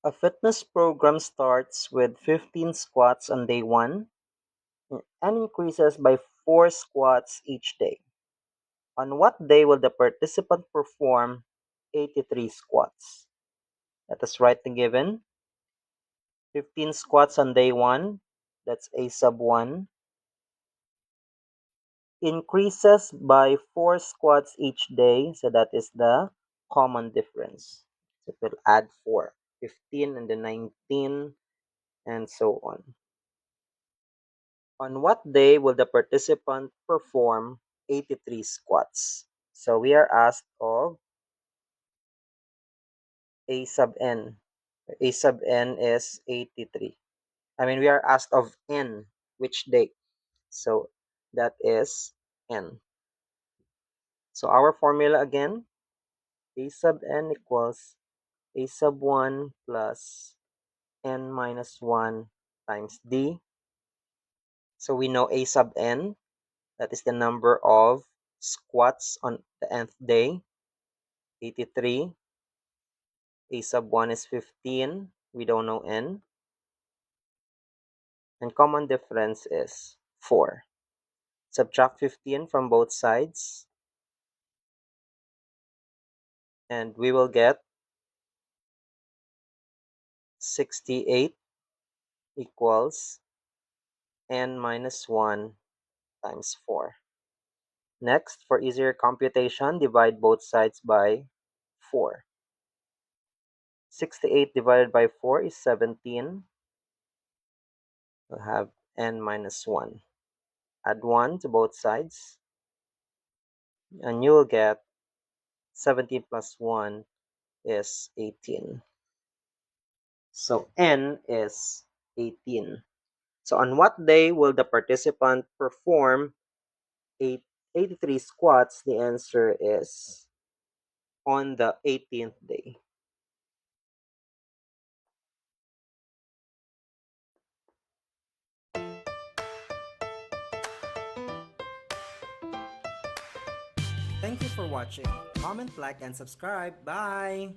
A fitness program starts with 15 squats on day 1 and increases by 4 squats each day. On what day will the participant perform 83 squats? Let us write the given. 15 squats on day 1, that's A sub 1, increases by 4 squats each day, so that is the common difference. So it will add 4, 15 and then 19, and so on. On what day will the participant perform 83 squats? So we are asked of A sub n. A sub n is 83. We are asked of n, which day. So that is n. So our formula again, A sub n equals A sub 1 plus n minus 1 times d. So we know A sub n, that is the number of squats on the nth day, 83. A sub 1 is 15. We don't know n. And common difference is 4. Subtract 15 from both sides, and we will get 68 equals n minus 1 times 4. Next, for easier computation, divide both sides by 4. 68 divided by 4 is 17. We'll have n minus 1. Add 1 to both sides, and you will get 17 plus 1 is 18. So n is 18. So on what day will the participant perform 83 squats? The answer is on the 18th day. Thank you for watching. Comment, like, and subscribe. Bye!